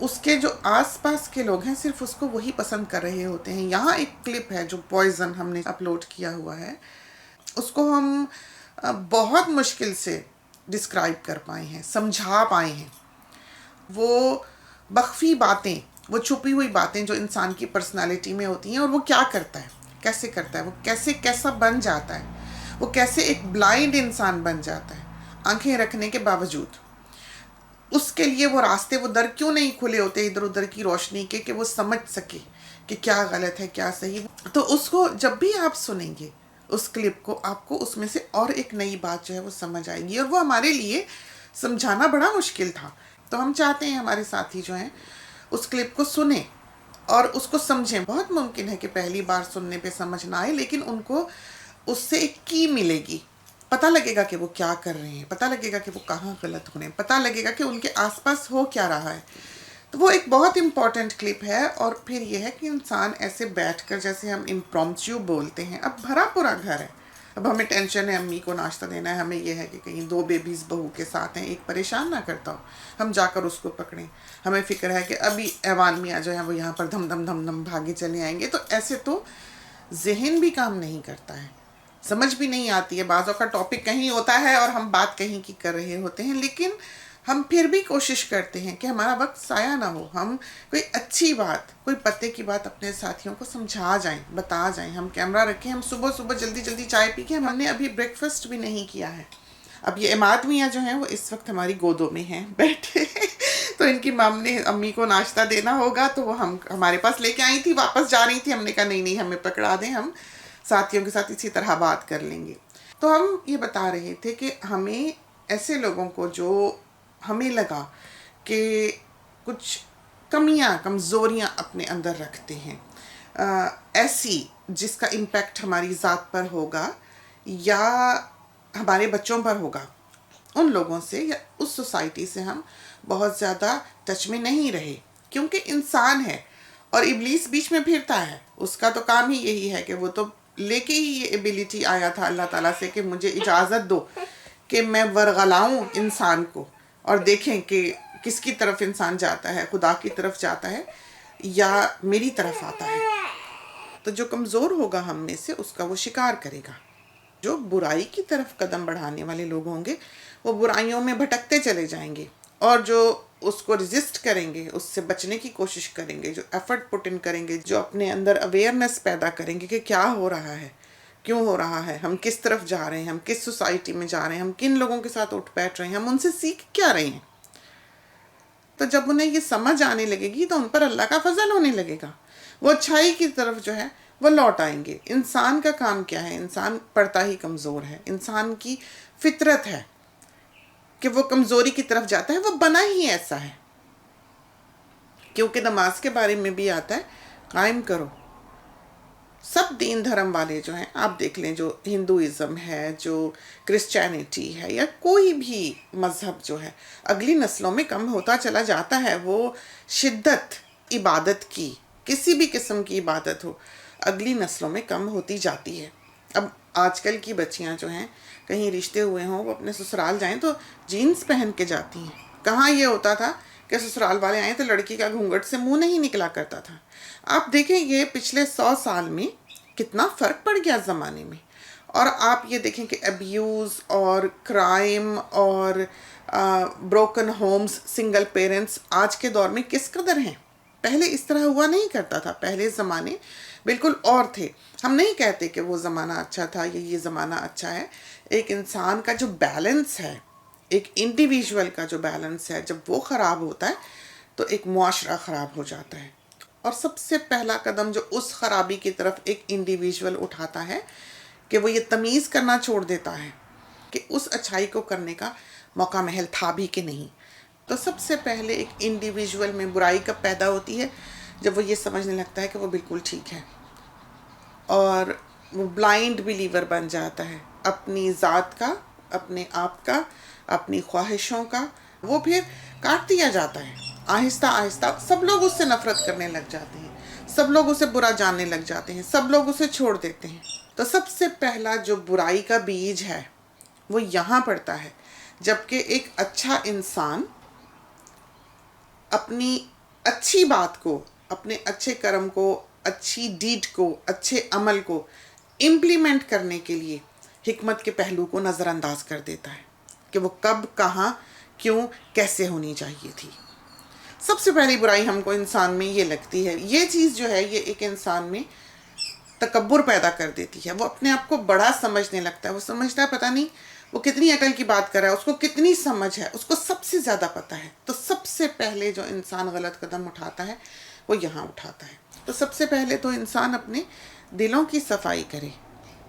اس کے جو آس پاس کے لوگ ہیں صرف اس کو وہی پسند کر رہے ہوتے ہیں. یہاں ایک کلپ ہے جو پوائزن ہم نے اپلوڈ کیا ہوا ہے، اس کو ہم بہت مشکل سے ڈسکرائب کر پائے ہیں، سمجھا پائے ہیں. وہ مخفی باتیں، وہ چھپی ہوئی باتیں جو انسان کی پرسنالٹی میں ہوتی ہیں، اور وہ کیا کرتا ہے، کیسے کرتا ہے، وہ کیسا بن جاتا ہے، وہ کیسے ایک بلائنڈ انسان بن جاتا ہے آنکھیں رکھنے کے باوجود. اس کے لیے وہ راستے، وہ در کیوں نہیں کھلے ہوتے ادھر ادھر کی روشنی کے کہ وہ سمجھ سکے کہ کیا غلط ہے کیا صحیح. تو اس کو جب بھی آپ سنیں گے اس کلپ کو، آپ کو اس میں سے اور ایک نئی بات جو ہے وہ سمجھ آئے گی، اور وہ ہمارے لیے سمجھانا بڑا مشکل تھا. تو ہم چاہتے ہیں ہمارے ساتھی جو ہیں اس کلپ کو سنیں اور اس کو سمجھیں. بہت ممکن ہے کہ پہلی بار سننے پہ سمجھ نہ آئے، لیکن ان کو اس سے ایک کی ملے گی، پتہ لگے گا کہ وہ کیا کر رہے ہیں، پتہ لگے گا کہ وہ کہاں غلط ہو رہے ہیں، پتہ لگے گا کہ ان کے آس پاس ہو کیا رہا ہے. تو وہ ایک بہت امپورٹنٹ کلپ ہے. اور پھر یہ ہے کہ انسان ایسے بیٹھ کر، جیسے ہم امپرومپچو بولتے ہیں، اب بھرا پورا گھر ہے، اب ہمیں ٹینشن ہے، امی کو ناشتہ دینا ہے، ہمیں یہ ہے کہ کہیں 2 بیبیز بہو کے ساتھ ہیں، ایک پریشان نہ کرتا ہو، ہم جا کر اس کو پکڑیں. ہمیں فکر ہے کہ ابھی ایوان میاں جو ہیں وہ یہاں پر دھم دھم دھم دھم بھاگے چلے آئیں گے. تو ایسے تو ذہن بھی کام نہیں کرتا ہے، سمجھ بھی نہیں آتی ہے. بعضوں کا ٹاپک کہیں ہوتا ہے اور ہم بات کہیں کی کر رہے ہوتے ہیں، لیکن ہم پھر بھی کوشش کرتے ہیں کہ ہمارا وقت ضائع نہ ہو، ہم کوئی اچھی بات، کوئی پتے کی بات اپنے ساتھیوں کو سمجھا جائیں، بتا جائیں. ہم کیمرہ رکھیں، ہم صبح صبح جلدی جلدی چائے پی کے، ہم نے ابھی بریک فاسٹ بھی نہیں کیا ہے. اب یہ عماد میاں جو ہیں وہ اس وقت ہماری گودوں میں ہیں بیٹھے تو ان کی مام نے امی کو ناشتہ دینا ہوگا، تو وہ ہمارے پاس لے کے آئی تھی، واپس جا رہی تھی. ہم نے کہا نہیں ہمیں پکڑا دیں، ہم ساتھیوں کے ساتھ اسی طرح بات کر لیں گے. تو ہم یہ بتا رہے تھے کہ ہمیں ایسے لوگوں کو جو ہمیں لگا کہ کچھ کمیاں، کمزوریاں اپنے اندر رکھتے ہیں، ایسی جس کا امپیکٹ ہماری ذات پر ہوگا یا ہمارے بچوں پر ہوگا، ان لوگوں سے یا اس سوسائٹی سے ہم بہت زیادہ ٹچ میں نہیں رہے. کیونکہ انسان ہے اور ابلیس بیچ میں پھرتا ہے، اس کا تو کام ہی یہی ہے کہ وہ تو لے کے ہی یہ ایبیلٹی آیا تھا اللہ تعالیٰ سے کہ مجھے اجازت دو کہ میں ورغلاؤں انسان کو، اور دیکھیں کہ کس کی طرف انسان جاتا ہے، خدا کی طرف جاتا ہے یا میری طرف آتا ہے. تو جو کمزور ہوگا ہم میں سے، اس کا وہ شکار کرے گا. جو برائی کی طرف قدم بڑھانے والے لوگ ہوں گے وہ برائیوں میں بھٹکتے چلے جائیں گے، اور جو اس کو ریزسٹ کریں گے، اس سے بچنے کی کوشش کریں گے، جو ایفرٹ پٹ ان کریں گے، جو اپنے اندر اویئرنیس پیدا کریں گے کہ کیا ہو رہا ہے، کیوں ہو رہا ہے، ہم کس طرف جا رہے ہیں، ہم کس سوسائٹی میں جا رہے ہیں، ہم کن لوگوں کے ساتھ اٹھ بیٹھ رہے ہیں، ہم ان سے سیکھ کیا رہے ہیں. تو جب انہیں یہ سمجھ آنے لگے گی تو ان پر اللہ کا فضل ہونے لگے گا، وہ اچھائی کی طرف جو ہے وہ لوٹ آئیں گے. انسان کا کام کیا ہے؟ انسان پڑتا ہی کمزور ہے، انسان کی فطرت ہے کہ وہ کمزوری کی طرف جاتا ہے، وہ بنا ہی ایسا ہے. کیونکہ نماز کے بارے میں بھی آتا ہے، قائم کرو. سب دین دھرم والے جو ہیں، آپ دیکھ لیں، جو ہندوازم ہے، جو کرسچینٹی ہے، یا کوئی بھی مذہب جو ہے، اگلی نسلوں میں کم ہوتا چلا جاتا ہے. وہ شدت عبادت کی، کسی بھی قسم کی عبادت ہو، اگلی نسلوں میں کم ہوتی جاتی ہے. اب آج کل کی بچیاں جو ہیں، کہیں رشتے ہوئے ہوں، وہ اپنے سسرال جائیں تو جینز پہن کے جاتی ہیں. کہاں یہ ہوتا تھا کہ سسرال والے آئیں تو لڑکی کا گھونگھٹ سے منہ نہیں نکلا کرتا تھا. آپ دیکھیں یہ پچھلے 100 سال میں کتنا فرق پڑ گیا زمانے میں. اور آپ یہ دیکھیں کہ ابیوز اور کرائم اور بروکن ہومز، سنگل پیرنٹس آج کے دور میں کس قدر ہیں. پہلے اس طرح ہوا نہیں کرتا تھا، پہلے زمانے بالکل اور تھے. ہم نہیں کہتے کہ وہ زمانہ اچھا تھا یا یہ زمانہ اچھا ہے. ایک انسان کا جو بیلنس ہے، ایک انڈیویژول کا جو بیلنس ہے، جب وہ خراب ہوتا ہے تو ایک معاشرہ خراب ہو جاتا ہے. اور سب سے پہلا قدم جو اس خرابی کی طرف ایک انڈیویژول اٹھاتا ہے کہ وہ یہ تمیز کرنا چھوڑ دیتا ہے کہ اس اچھائی کو کرنے کا موقع محل تھا بھی کہ نہیں. تو سب سے پہلے ایک انڈیویژول میں برائی کب پیدا ہوتی ہے؟ جب وہ یہ سمجھنے لگتا ہے کہ وہ بالکل ٹھیک ہے، اور وہ بلائنڈ بلیور بن جاتا ہے اپنی ذات کا، اپنے آپ کا، اپنی خواہشوں کا. وہ پھر کاٹ دیا جاتا ہے آہستہ آہستہ. سب لوگ اس سے نفرت کرنے لگ جاتے ہیں، سب لوگ اسے برا جاننے لگ جاتے ہیں، سب لوگ اسے چھوڑ دیتے ہیں. تو سب سے پہلا جو برائی کا بیج ہے وہ یہاں پڑتا ہے، جبکہ ایک اچھا انسان اپنی اچھی بات کو، اپنے اچھے کرم کو، اچھی ڈیڈ کو، اچھے عمل کو امپلیمنٹ کرنے کے لیے حکمت کے پہلو کو نظر انداز کر دیتا ہے کہ وہ کب، کہاں، کیوں، کیسے ہونی چاہیے تھی۔ سب سے پہلی برائی ہم کو انسان میں یہ لگتی ہے، یہ چیز جو ہے یہ ایک انسان میں تکبر پیدا کر دیتی ہے۔ وہ اپنے آپ کو بڑا سمجھنے لگتا ہے، وہ سمجھتا ہے پتہ نہیں وہ کتنی عقل کی بات کر رہا ہے، اس کو کتنی سمجھ ہے، اس کو سب سے زیادہ پتہ ہے۔ تو سب سے پہلے جو انسان غلط قدم اٹھاتا ہے وہ یہاں اٹھاتا ہے۔ تو سب سے پہلے تو انسان اپنے دلوں کی صفائی کرے۔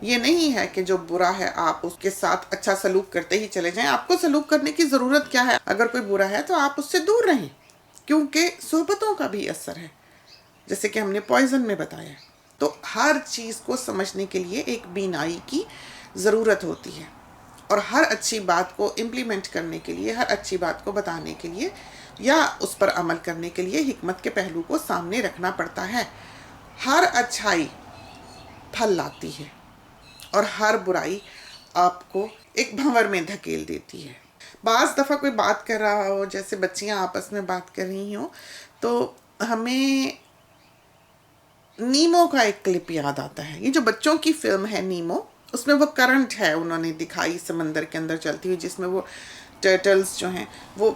یہ نہیں ہے کہ جو برا ہے آپ اس کے ساتھ اچھا سلوک کرتے ہی چلے جائیں۔ آپ کو سلوک کرنے کی ضرورت کیا ہے؟ اگر کوئی برا ہے تو آپ اس سے دور رہیں، کیونکہ صحبتوں کا بھی اثر ہے، جیسے کہ ہم نے پوائزن میں بتایا ہے۔ تو ہر چیز کو سمجھنے کے لیے ایک بینائی کی ضرورت ہوتی ہے، اور ہر اچھی بات کو امپلیمنٹ کرنے کے لیے، ہر اچھی بات کو بتانے کے لیے یا اس پر عمل کرنے کے لیے حکمت کے پہلو کو سامنے رکھنا پڑتا ہے۔ ہر اچھائی پھل لاتی ہے اور ہر برائی آپ کو ایک بھنور میں دھکیل دیتی ہے۔ بعض دفعہ کوئی بات کر رہا ہو، جیسے بچیاں آپس میں بات کر رہی ہوں، تو ہمیں نیمو کا ایک کلپ یاد آتا ہے۔ یہ جو بچوں کی فلم ہے نیمو، اس میں وہ کرنٹ ہے انہوں نے دکھائی سمندر کے اندر چلتی ہوئی، جس میں وہ ٹرٹلز جو ہیں وہ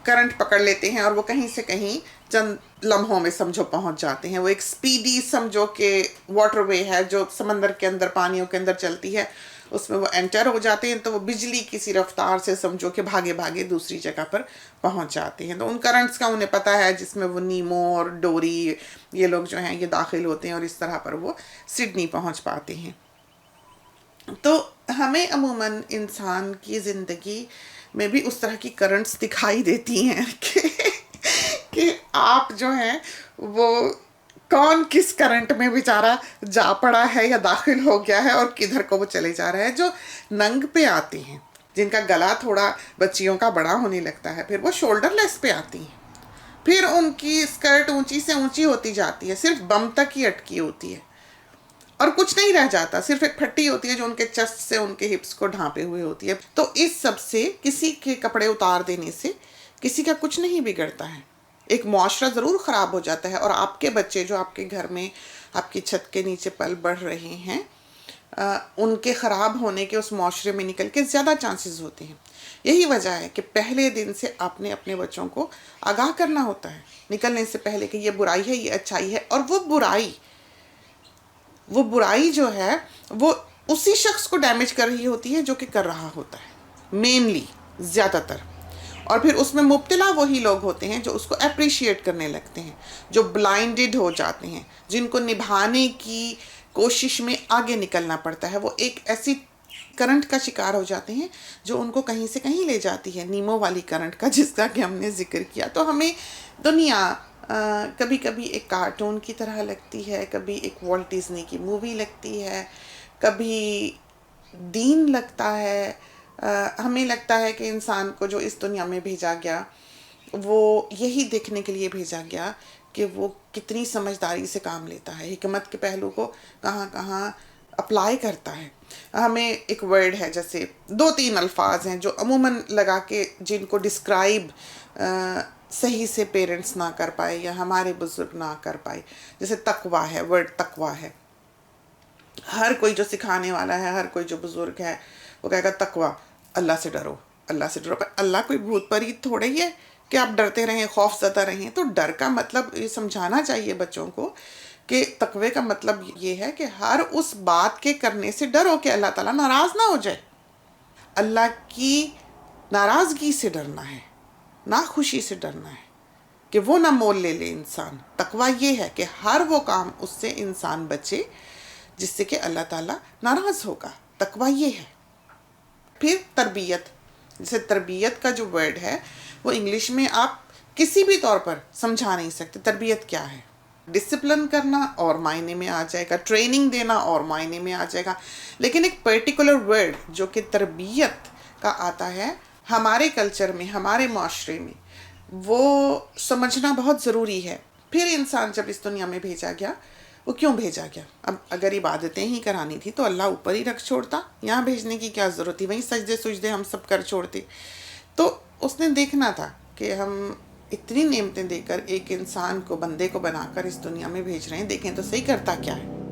کرنٹ پکڑ لیتے ہیں اور وہ کہیں سے کہیں چند لمحوں میں سمجھو پہنچ جاتے ہیں۔ وہ ایک سپیڈی سمجھو کہ واٹر وے ہے جو سمندر کے اندر، پانیوں کے اندر چلتی ہے، اس میں وہ انٹر ہو جاتے ہیں، تو وہ بجلی کسی رفتار سے سمجھو کہ بھاگے بھاگے دوسری جگہ پر پہنچ جاتے ہیں۔ تو ان کرنٹس کا انہیں پتہ ہے، جس میں وہ نیمو اور ڈوری یہ لوگ جو ہیں یہ داخل ہوتے ہیں، اور اس طرح پر وہ سڈنی پہنچ پاتے ہیں۔ تو ہمیں عموماً انسان کی زندگی میں بھی اس طرح کی کرنٹس دکھائی دیتی ہیں کہ آپ جو ہیں وہ کون کس کرنٹ میں بیچارہ جا پڑا ہے یا داخل ہو گیا ہے، اور کدھر کو وہ چلے جا رہا ہے۔ جو ننگ پہ آتے ہیں، جن کا گلا تھوڑا بچیوں کا بڑا ہونے لگتا ہے، پھر وہ شولڈر لیس پہ آتی ہیں، پھر ان کی اسکرٹ اونچی سے اونچی ہوتی جاتی ہے، صرف بم تک ہی اٹکی ہوتی ہے اور کچھ نہیں رہ جاتا، صرف ایک پھٹی ہوتی ہے جو ان کے چسٹ سے ان کے ہپس کو ڈھانپے ہوئے ہوتی ہے۔ تو اس سب سے، کسی کے کپڑے اتار دینے سے کسی کا کچھ نہیں بگڑتا ہے، ایک معاشرہ ضرور خراب ہو جاتا ہے، اور آپ کے بچے جو آپ کے گھر میں آپ کی چھت کے نیچے پل بڑھ رہے ہیں، ان کے خراب ہونے کے اس معاشرے میں نکل کے زیادہ چانسز ہوتے ہیں۔ یہی وجہ ہے کہ پہلے دن سے آپ نے اپنے بچوں کو آگاہ کرنا ہوتا ہے، نکلنے سے پہلے، کہ یہ برائی ہے، یہ اچھائی ہے، اور وہ برائی جو ہے وہ اسی شخص کو ڈیمیج کر رہی ہوتی ہے جو کہ کر رہا ہوتا ہے، مینلی، زیادہ تر۔ اور پھر اس میں مبتلا وہی لوگ ہوتے ہیں جو اس کو اپریشیٹ کرنے لگتے ہیں، جو بلائنڈڈ ہو جاتے ہیں، جن کو نبھانے کی کوشش میں آگے نکلنا پڑتا ہے۔ وہ ایک ایسی کرنٹ کا شکار ہو جاتے ہیں جو ان کو کہیں سے کہیں لے جاتی ہے، نیمو والی کرنٹ کا، جس کا کہ ہم نے ذکر کیا۔ تو ہمیں دنیا کبھی کبھی ایک کارٹون کی طرح لگتی ہے، کبھی ایک والٹ ڈزنی کی مووی لگتی ہے، کبھی دین لگتا ہے۔ ہمیں لگتا ہے کہ انسان کو جو اس دنیا میں بھیجا گیا وہ یہی دیکھنے کے لیے بھیجا گیا کہ وہ کتنی سمجھداری سے کام لیتا ہے، حکمت کے پہلو کو کہاں کہاں اپلائی کرتا ہے۔ ہمیں ایک ورڈ ہے، جیسے دو تین الفاظ ہیں جو عموماً لگا کے جن کو ڈسکرائب صحیح سے پیرنٹس نہ کر پائے یا ہمارے بزرگ نہ کر پائے، جیسے تقویٰ ہے، ورڈ تقویٰ ہے۔ ہر کوئی جو سکھانے والا ہے، ہر کوئی جو بزرگ ہے، وہ کہے گا تقویٰ، اللہ سے ڈرو، اللہ سے ڈرو۔ پر اللہ کوئی بھوت پریت تھوڑے ہی ہے کہ آپ ڈرتے رہیں، خوف زدہ رہیں۔ تو ڈر کا مطلب یہ سمجھانا چاہیے بچوں کو کہ تقوی کا مطلب یہ ہے کہ ہر اس بات کے کرنے سے ڈرو کہ اللہ تعالیٰ ناراض نہ ہو جائے۔ اللہ کی ناراضگی سے ڈرنا ہے، ناخوشی سے ڈرنا ہے کہ وہ نہ مول لے لے انسان۔ تقویٰ یہ ہے کہ ہر وہ کام اس سے انسان بچے جس سے کہ اللہ تعالیٰ ناراض ہوگا۔ تقویٰ یہ ہے۔ پھر تربیت، جیسے تربیت کا جو ورڈ ہے وہ انگلش میں آپ کسی بھی طور پر سمجھا نہیں سکتے۔ تربیت کیا ہے؟ ڈسپلن کرنا اور معنی میں آ جائے گا، ٹریننگ دینا اور معنی میں آ جائے گا، لیکن ایک پرٹیکولر ورڈ جو کہ تربیت کا آتا ہے ہمارے کلچر میں، ہمارے معاشرے میں، وہ سمجھنا بہت ضروری ہے۔ پھر انسان جب اس دنیا میں بھیجا گیا، وہ کیوں بھیجا گیا؟ اب اگر عبادتیں ہی کرانی تھی تو اللہ اوپر ہی رکھ چھوڑتا، یہاں بھیجنے کی کیا ضرورت تھی؟ وہیں سجدے سجدے ہم سب کر چھوڑتے۔ تو اس نے دیکھنا تھا کہ ہم اتنی نعمتیں دے کر ایک انسان کو، بندے کو بنا کر اس دنیا میں بھیج رہے ہیں، دیکھیں تو صحیح کرتا کیا ہے۔